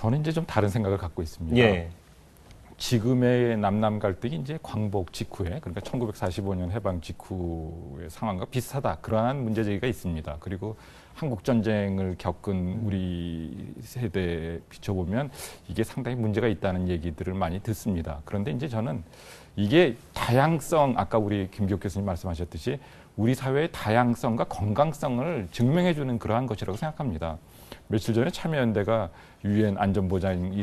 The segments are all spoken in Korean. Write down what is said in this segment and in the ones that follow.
저는 이제 좀 다른 생각을 갖고 있습니다. 예. 지금의 남남 갈등이 이제 광복 직후에, 그러니까 1945년 해방 직후의 상황과 비슷하다. 그러한 문제 제기가 있습니다. 그리고 한국 전쟁을 겪은 우리 세대에 비춰보면 이게 상당히 문제가 있다는 얘기들을 많이 듣습니다. 그런데 이제 저는 이게 다양성, 아까 우리 김기옥 교수님 말씀하셨듯이 우리 사회의 다양성과 건강성을 증명해주는 그러한 것이라고 생각합니다. 며칠 전에 참여연대가 유엔 안전보장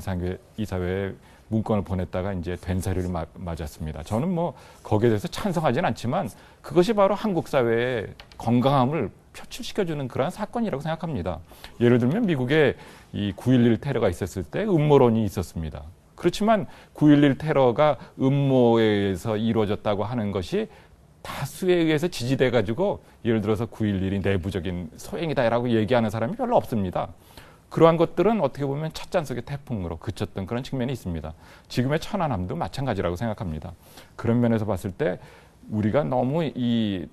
이사회에 문건을 보냈다가 이제 된사리를 맞았습니다. 저는 뭐 거기에 대해서 찬성하지는 않지만 그것이 바로 한국 사회의 건강함을 표출시켜주는 그러한 사건이라고 생각합니다. 예를 들면 미국에 이 9.11 테러가 있었을 때 음모론이 있었습니다. 그렇지만 9.11 테러가 음모에 의해서 이루어졌다고 하는 것이 다수에 의해서 지지돼가지고 예를 들어서 9.11이 내부적인 소행이다라고 얘기하는 사람이 별로 없습니다. 그러한 것들은 어떻게 보면 찻잔 속의 태풍으로 그쳤던 그런 측면이 있습니다. 지금의 천안함도 마찬가지라고 생각합니다. 그런 면에서 봤을 때 우리가 너무 이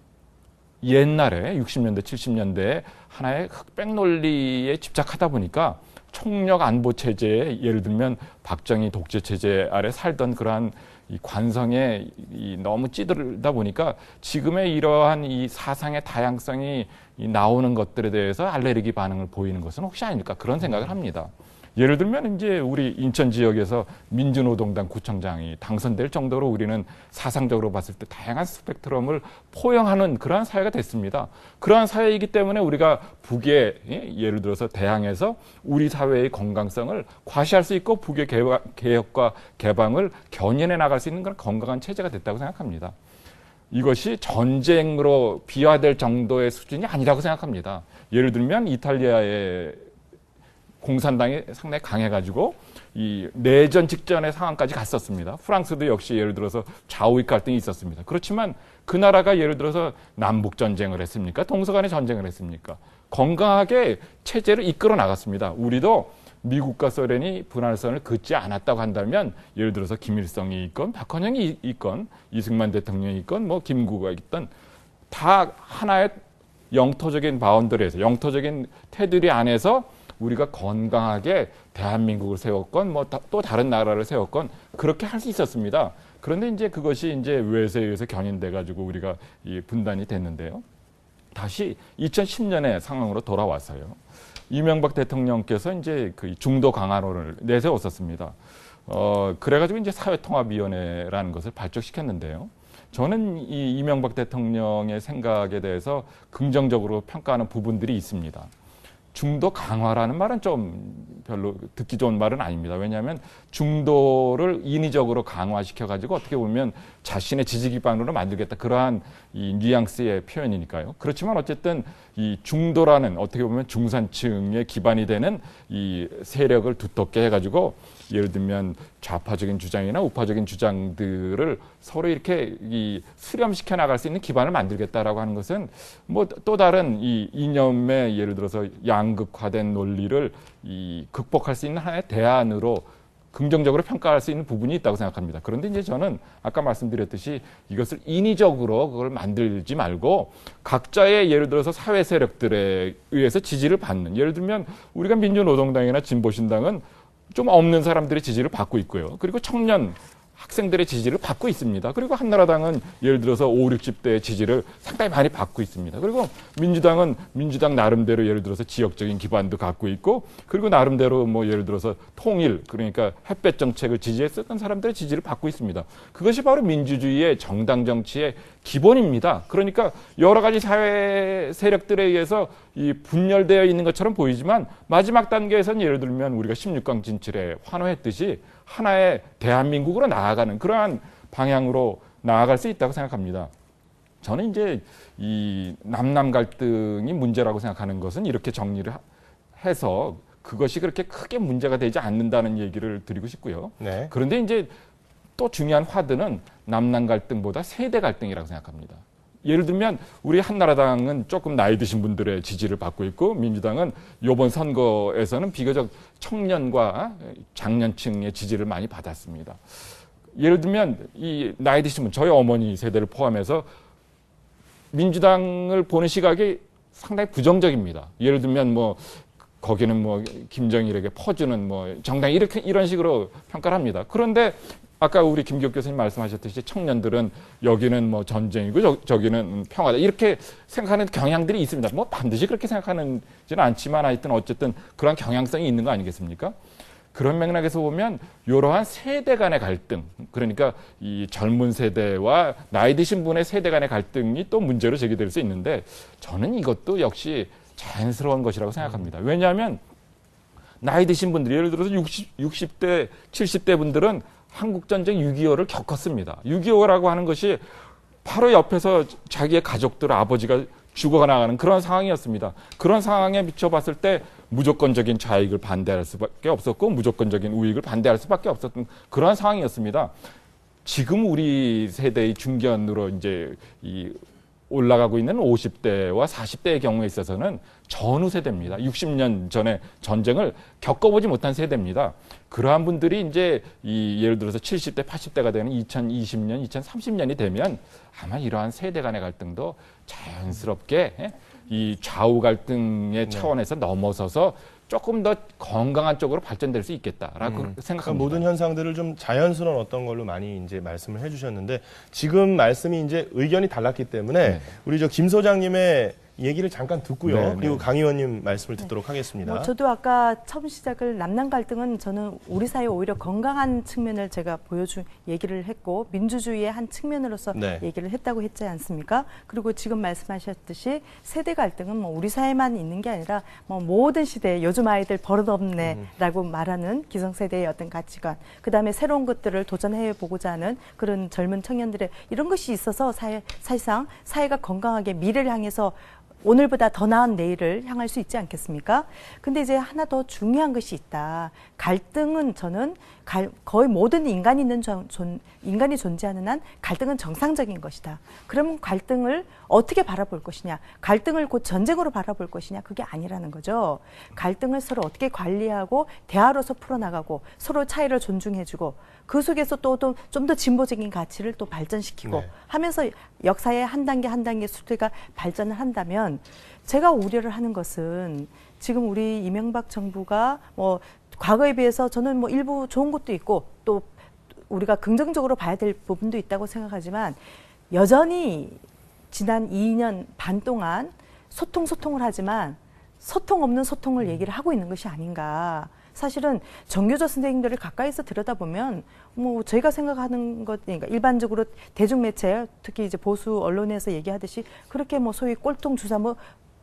옛날에 60년대, 70년대에 하나의 흑백 논리에 집착하다 보니까 총력 안보 체제에 예를 들면 박정희 독재 체제 아래 살던 그러한 이 관성에 너무 찌들다 보니까 지금의 이러한 이 사상의 다양성이 나오는 것들에 대해서 알레르기 반응을 보이는 것은 혹시 아닐까 그런 생각을 합니다. 예를 들면 이제 우리 인천 지역에서 민주노동당 구청장이 당선될 정도로 우리는 사상적으로 봤을 때 다양한 스펙트럼을 포용하는 그러한 사회가 됐습니다. 그러한 사회이기 때문에 우리가 북의 예를 들어서 대항해서 우리 사회의 건강성을 과시할 수 있고 북의 개혁과 개방을 견인해 나갈 수 있는 그런 건강한 체제가 됐다고 생각합니다. 이것이 전쟁으로 비화될 정도의 수준이 아니라고 생각합니다. 예를 들면 이탈리아의 공산당이 상당히 강해가지고 이 내전 직전의 상황까지 갔었습니다. 프랑스도 역시 예를 들어서 좌우익 갈등이 있었습니다. 그렇지만 그 나라가 예를 들어서 남북 전쟁을 했습니까? 동서간의 전쟁을 했습니까? 건강하게 체제를 이끌어 나갔습니다. 우리도 미국과 소련이 분할선을 긋지 않았다고 한다면 예를 들어서 김일성이 있건 박헌영이 있건 이승만 대통령이 있건 뭐 김구가 있건 다 하나의 영토적인 바운더리에서 영토적인 테두리 안에서 우리가 건강하게 대한민국을 세웠건 뭐 또 다른 나라를 세웠건 그렇게 할 수 있었습니다. 그런데 이제 그것이 이제 외세에 의해서 견인돼 가지고 우리가 이 분단이 됐는데요. 다시 2010년의 상황으로 돌아왔어요. 이명박 대통령께서 이제 그 중도 강화론을 내세웠었습니다. 그래가지고 이제 사회통합위원회라는 것을 발족시켰는데요. 저는 이 이명박 대통령의 생각에 대해서 긍정적으로 평가하는 부분들이 있습니다. 중도 강화라는 말은 좀 별로 듣기 좋은 말은 아닙니다. 왜냐하면 중도를 인위적으로 강화시켜가지고 어떻게 보면 자신의 지지 기반으로 만들겠다. 그러한 이 뉘앙스의 표현이니까요. 그렇지만 어쨌든 이 중도라는 어떻게 보면 중산층의 기반이 되는 이 세력을 두텁게 해가지고 예를 들면 좌파적인 주장이나 우파적인 주장들을 서로 이렇게 이 수렴시켜 나갈 수 있는 기반을 만들겠다라고 하는 것은 뭐 또 다른 이 이념의 예를 들어서 양극화된 논리를 이 극복할 수 있는 하나의 대안으로 긍정적으로 평가할 수 있는 부분이 있다고 생각합니다. 그런데 이제 저는 아까 말씀드렸듯이 이것을 인위적으로 그걸 만들지 말고 각자의 예를 들어서 사회 세력들에 의해서 지지를 받는 예를 들면 우리가 민주노동당이나 진보신당은 좀 없는 사람들의 지지를 받고 있고요. 그리고 청년 학생들의 지지를 받고 있습니다. 그리고 한나라당은 예를 들어서 5, 60대의 지지를 상당히 많이 받고 있습니다. 그리고 민주당은 민주당 나름대로 예를 들어서 지역적인 기반도 갖고 있고 그리고 나름대로 뭐 예를 들어서 통일 그러니까 햇볕 정책을 지지했었던 사람들의 지지를 받고 있습니다. 그것이 바로 민주주의의 정당 정치의 기본입니다. 그러니까 여러 가지 사회 세력들에 의해서 이 분열되어 있는 것처럼 보이지만 마지막 단계에서는 예를 들면 우리가 16강 진출에 환호했듯이 하나의 대한민국으로 나아가는 그러한 방향으로 나아갈 수 있다고 생각합니다. 저는 이제 이 남남 갈등이 문제라고 생각하는 것은 이렇게 정리를 해서 그것이 그렇게 크게 문제가 되지 않는다는 얘기를 드리고 싶고요. 네. 그런데 이제 또 중요한 화두는 남남 갈등보다 세대 갈등이라고 생각합니다. 예를 들면 우리 한나라당은 조금 나이 드신 분들의 지지를 받고 있고 민주당은 이번 선거에서는 비교적 청년과 장년층의 지지를 많이 받았습니다. 예를 들면 이 나이 드신 분, 저희 어머니 세대를 포함해서 민주당을 보는 시각이 상당히 부정적입니다. 예를 들면 뭐 거기는 뭐 김정일에게 퍼주는 뭐 정당 이렇게 이런 식으로 평가를 합니다. 그런데 아까 우리 김기옥 교수님 말씀하셨듯이 청년들은 여기는 뭐 전쟁이고 저기는 평화다 이렇게 생각하는 경향들이 있습니다. 뭐 반드시 그렇게 생각하는지는 않지만 하여튼 어쨌든 그런 경향성이 있는 거 아니겠습니까? 그런 맥락에서 보면 이러한 세대 간의 갈등, 그러니까 이 젊은 세대와 나이 드신 분의 세대 간의 갈등이 또 문제로 제기될 수 있는데 저는 이것도 역시 자연스러운 것이라고 생각합니다. 왜냐하면 나이 드신 분들이 예를 들어서 60대, 70대 분들은 한국전쟁 6.25를 겪었습니다. 6.25라고 하는 것이 바로 옆에서 자기의 가족들, 아버지가 죽어가 나가는 그런 상황이었습니다. 그런 상황에 비춰봤을 때 무조건적인 좌익을 반대할 수밖에 없었고 무조건적인 우익을 반대할 수밖에 없었던 그런 상황이었습니다. 지금 우리 세대의 중견으로 이제 올라가고 있는 50대와 40대의 경우에 있어서는 전후 세대입니다. 60년 전에 전쟁을 겪어보지 못한 세대입니다. 그러한 분들이 이제 예를 들어서 70대, 80대가 되는 2020년, 2030년이 되면 아마 이러한 세대 간의 갈등도 자연스럽게 이 좌우 갈등의 차원에서 넘어서서 조금 더 건강한 쪽으로 발전될 수 있겠다라고 생각합니다. 그러니까 모든 현상들을 좀 자연스러운 어떤 걸로 많이 이제 말씀을 해주셨는데 지금 말씀이 이제 의견이 달랐기 때문에 우리 저 김 소장님의 얘기를 잠깐 듣고요. 그리고 강 의원님 말씀을 듣도록 하겠습니다. 저도 아까 처음 시작을 남남 갈등은 저는 우리 사회 오히려 건강한 측면을 제가 얘기를 했고 민주주의의 한 측면으로서 얘기를 했다고 했지 않습니까? 그리고 지금 말씀하셨듯이 세대 갈등은 뭐 우리 사회만 있는 게 아니라 뭐 모든 시대에 요즘 아이들 버릇없네라고 말하는 기성세대의 어떤 가치관, 그다음에 새로운 것들을 도전해 보고자 하는 그런 젊은 청년들의 이런 것이 있어서 사실상 사회가 건강하게 미래를 향해서 오늘보다 더 나은 내일을 향할 수 있지 않겠습니까? 근데 이제 하나 더 중요한 것이 있다. 갈등은 저는 거의 모든 인간이 존재하는 한 갈등은 정상적인 것이다. 그러면 갈등을 어떻게 바라볼 것이냐? 갈등을 곧 전쟁으로 바라볼 것이냐? 그게 아니라는 거죠. 갈등을 서로 어떻게 관리하고 대화로서 풀어나가고 서로 차이를 존중해주고 그 속에서 또 좀 더 진보적인 가치를 또 발전시키고 하면서 역사의 한 단계 한 단계 수태가 발전을 한다면 제가 우려를 하는 것은 지금 우리 이명박 정부가 뭐 과거에 비해서 저는 뭐 일부 좋은 것도 있고 또 우리가 긍정적으로 봐야 될 부분도 있다고 생각하지만 여전히 지난 2년 반 동안 소통을 하지만 소통 없는 소통을 얘기를 하고 있는 것이 아닌가. 사실은 정교조 선생님들을 가까이서 들여다보면 뭐 저희가 생각하는 것, 그러니까 일반적으로 대중매체 특히 이제 보수 언론에서 얘기하듯이 그렇게 뭐 소위 꼴통 주사 뭐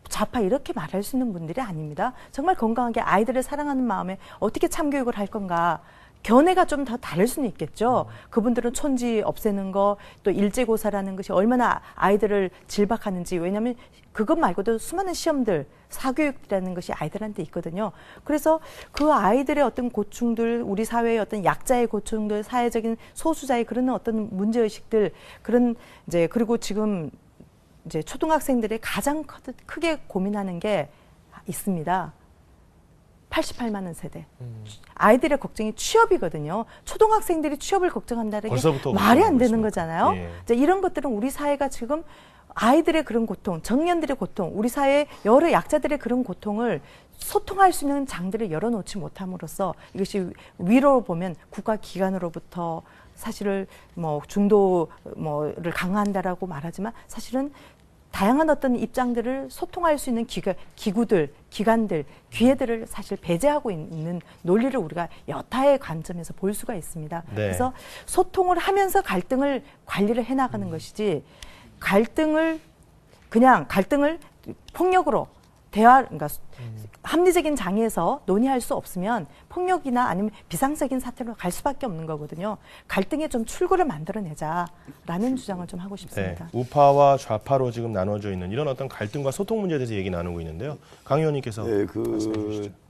좌파 이렇게 말할 수 있는 분들이 아닙니다. 정말 건강하게 아이들을 사랑하는 마음에 어떻게 참교육을 할 건가. 견해가 좀 더 다를 수는 있겠죠. 그분들은 촌지 없애는 거, 또 일제고사라는 것이 얼마나 아이들을 질박하는지. 왜냐하면 그것 말고도 수많은 시험들, 사교육이라는 것이 아이들한테 있거든요. 그래서 그 아이들의 어떤 고충들, 우리 사회의 어떤 약자의 고충들, 사회적인 소수자의 그런 어떤 문제의식들, 그런 이제 그리고 지금 이제 초등학생들이 가장 크게 고민하는 게 있습니다. 88만 원 세대. 아이들의 걱정이 취업이거든요. 초등학생들이 취업을 걱정한다는 게 말이 안 되는 거잖아요. 이제 이런 것들은 우리 사회가 지금 아이들의 그런 고통, 청년들의 고통, 우리 사회 여러 약자들의 그런 고통을 소통할 수 있는 장들을 열어놓지 못함으로써 이것이 위로 보면 국가기관으로부터 사실을 뭐 중도를 강화한다라고 말하지만 사실은 다양한 어떤 입장들을 소통할 수 있는 기구들, 기관들, 기회들을 사실 배제하고 있는 논리를 우리가 여타의 관점에서 볼 수가 있습니다. 그래서 소통을 하면서 갈등을 관리를 해나가는 것이지 갈등을 폭력으로 그러니까 합리적인 장에서 논의할 수 없으면 폭력이나 아니면 비상적인 사태로 갈 수밖에 없는 거거든요. 갈등에 좀 출구를 만들어내자라는 주장을 좀 하고 싶습니다. 우파와 좌파로 지금 나눠져 있는 이런 어떤 갈등과 소통 문제에 대해서 얘기 나누고 있는데요. 강 의원님께서 말씀해 주시죠.